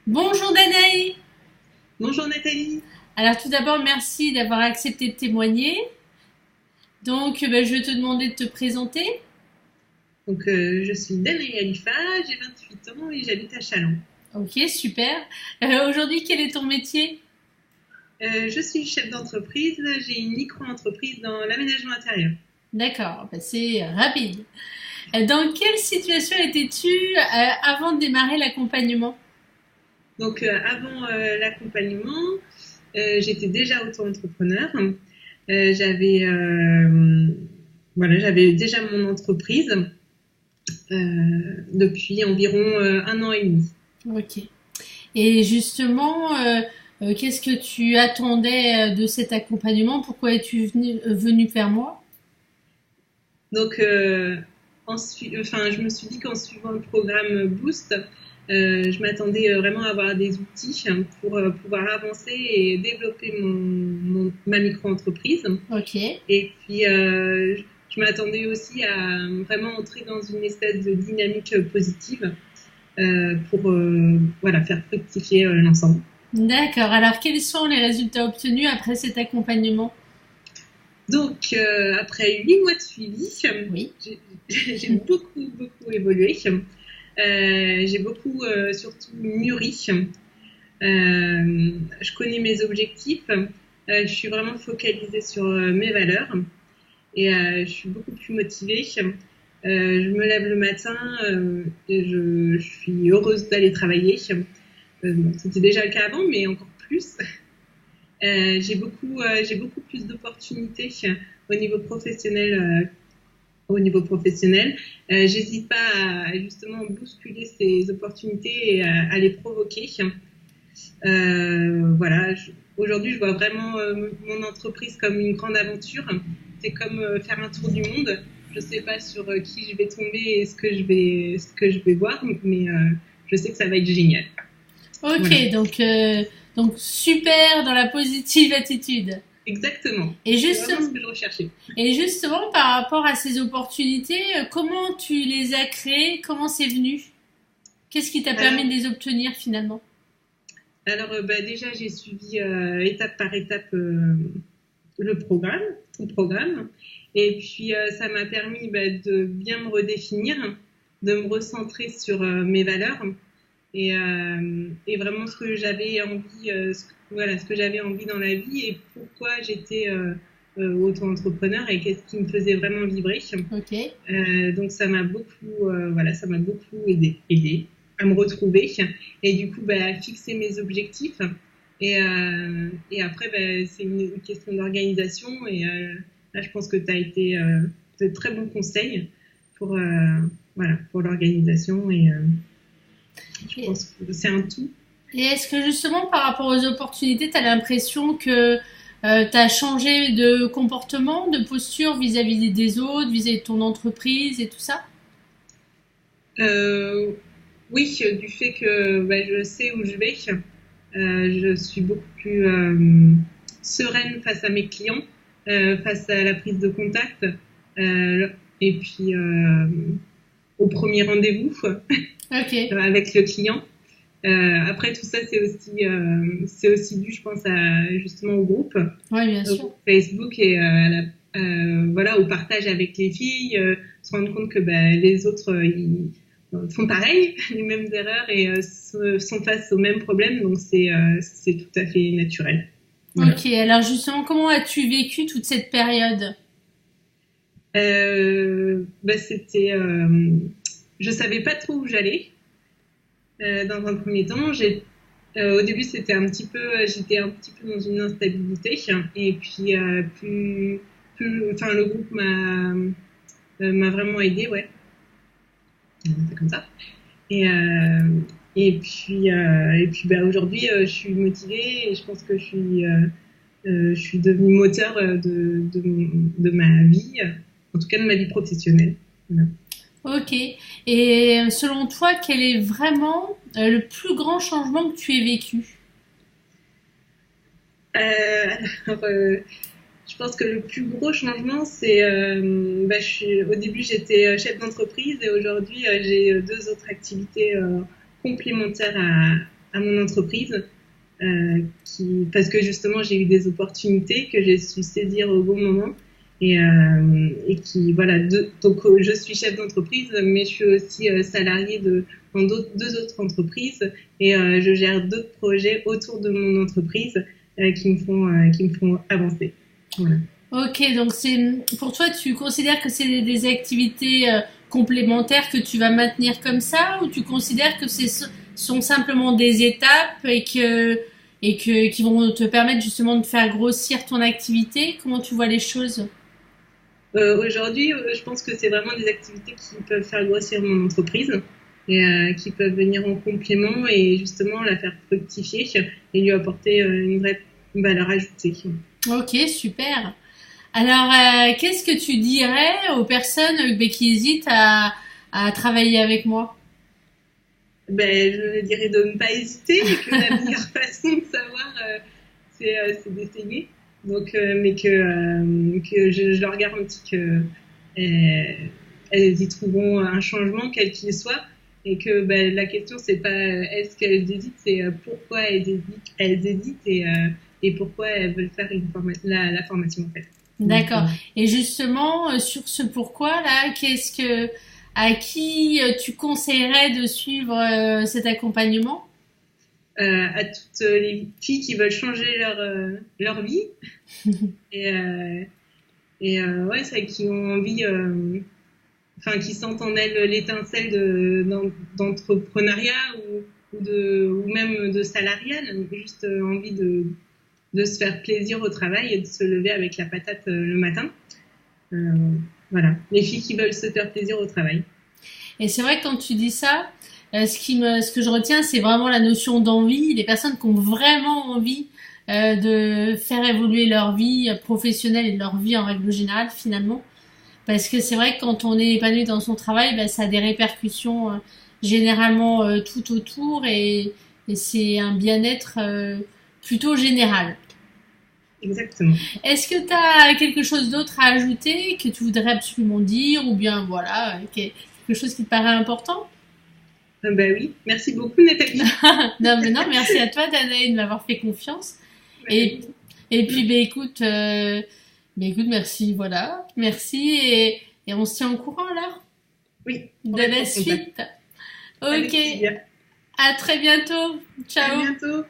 Bonjour Danaï. Bonjour Nathalie. Alors tout d'abord, merci d'avoir accepté de témoigner. Donc, je vais te demander de te présenter. Je suis Danaï Khalifa, j'ai 28 ans et j'habite à Châlons. Ok, super. Aujourd'hui, quel est ton métier? Je suis chef d'entreprise, j'ai une micro-entreprise dans l'aménagement intérieur. D'accord, c'est rapide. Dans quelle situation étais-tu avant de démarrer l'accompagnement? Avant l'accompagnement, j'étais déjà auto-entrepreneur. J'avais déjà mon entreprise depuis environ 1 an et demi. Ok. Et justement, qu'est-ce que tu attendais de cet accompagnement? Pourquoi es-tu venu vers moi? Donc, je me suis dit qu'en suivant le programme Boost, je m'attendais vraiment à avoir des outils pour pouvoir avancer et développer ma micro-entreprise. Ok. Et puis, je m'attendais aussi à vraiment entrer dans une espèce de dynamique positive pour voilà, faire fructifier l'ensemble. D'accord. Alors, quels sont les résultats obtenus après cet accompagnement? Après 8 mois de suivi, Oui. j'ai beaucoup évolué. J'ai beaucoup surtout mûri. Je connais mes objectifs. Je suis vraiment focalisée sur mes valeurs et je suis beaucoup plus motivée. Je me lève le matin et je suis heureuse d'aller travailler. C'était déjà le cas avant, mais encore plus. J'ai beaucoup plus d'opportunités au niveau professionnel. J'hésite pas à justement bousculer ces opportunités et à les provoquer. Voilà, aujourd'hui, je vois vraiment mon entreprise comme une grande aventure. C'est comme faire un tour du monde. Je sais pas sur qui je vais tomber et ce que je vais voir, mais je sais que ça va être génial. Voilà. Ok, donc super dans la positive attitude. Exactement. Et C'est vraiment ce justement, que je recherchais. et justement, par rapport à ces opportunités, comment tu les as créées? Comment c'est venu? Qu'est-ce qui t'a permis Alors, de les obtenir finalement? déjà, j'ai suivi étape par étape ton programme. Et puis, ça m'a permis de bien me redéfinir, de me recentrer sur mes valeurs et vraiment ce que j'avais envie, voilà, ce que j'avais envie dans la vie et pourquoi j'étais auto-entrepreneur et qu'est-ce qui me faisait vraiment vibrer. Ok. Donc ça m'a beaucoup aidé à me retrouver et du coup à fixer mes objectifs et après c'est une question d'organisation et là je pense que tu as été de très bons conseils pour voilà pour l'organisation et je Et, pense que c'est un tout. et est-ce que justement, par rapport aux opportunités, tu as l'impression que tu as changé de comportement, de posture vis-à-vis des autres, vis-à-vis de ton entreprise et tout ça? Euh, oui, du fait que je sais où je vais, je suis beaucoup plus sereine face à mes clients, face à la prise de contact, et puis au premier rendez-vous Ok. avec le client. Après tout ça, c'est aussi dû, je pense, justement Oui, bien au sûr. groupe Facebook et voilà, au partage avec les filles, se rendre compte que les autres ils font pareil, les mêmes erreurs et sont face aux mêmes problèmes, donc c'est tout à fait naturel. Voilà. Ok, alors justement, comment as-tu vécu toute cette période? C'était, je savais pas trop où j'allais. Dans un premier temps, au début c'était j'étais un petit peu dans une instabilité et puis enfin le groupe m'a vraiment aidé, ouais, c'est comme ça. Et aujourd'hui, je suis motivée et je pense que je suis devenue moteur de ma vie, en tout cas de ma vie professionnelle. Voilà. Ok. Et selon toi, quel est vraiment le plus grand changement que tu aies vécu? Euh, alors, je pense que le plus gros changement, au début, j'étais chef d'entreprise et aujourd'hui, j'ai deux autres activités complémentaires à mon entreprise. Parce que justement j'ai eu des opportunités que j'ai su saisir au bon moment et qui voilà donc je suis chef d'entreprise mais je suis aussi salariée dans deux autres entreprises et je gère d'autres projets autour de mon entreprise qui me font avancer. Voilà. Ok, donc pour toi, tu considères que c'est des activités complémentaires que tu vas maintenir comme ça, ou tu considères que sont simplement des étapes qui vont te permettre justement de faire grossir ton activité? Comment tu vois les choses? Aujourd'hui, je pense que c'est vraiment des activités qui peuvent faire grossir mon entreprise et qui peuvent venir en complément et justement la faire fructifier et lui apporter une vraie valeur ajoutée. Ok, super. Alors, qu'est-ce que tu dirais aux personnes qui hésitent à travailler avec moi? Ben, je dirais de ne pas hésiter et que la meilleure façon de savoir, c'est d'essayer. Donc, que je leur garantis que elles y trouveront un changement quel qu'il soit et que ben, la question c'est pas est-ce qu'elles hésitent, c'est pourquoi elles hésitent et pourquoi elles veulent faire la formation en fait. D'accord. Donc, Et justement, sur ce pourquoi là, à qui tu conseillerais de suivre cet accompagnement? à toutes les filles qui veulent changer leur vie et ouais, celles qui ont envie, enfin qui sentent en elles l'étincelle d'entrepreneuriat ou même de salarial, juste envie de se faire plaisir au travail et de se lever avec la patate le matin. Euh, voilà, les filles qui veulent se faire plaisir au travail. Et c'est vrai que quand tu dis ça, ce que je retiens, c'est vraiment la notion d'envie. Les personnes qui ont vraiment envie de faire évoluer leur vie professionnelle et leur vie en règle générale, finalement. Parce que c'est vrai que quand on est épanoui dans son travail, ben, ça a des répercussions généralement tout autour et c'est un bien-être plutôt général. Exactement. Est-ce que tu as quelque chose d'autre à ajouter que tu voudrais absolument dire ou bien voilà, quelque chose qui te paraît important? Ben oui, merci beaucoup Nathalie. Non, mais non, merci à toi, Danae, de m'avoir fait confiance. Et, et puis, écoute, merci, voilà. Merci et on se tient au courant alors Oui, de la suite. Ok, Avec plaisir. à très bientôt. À Ciao. bientôt.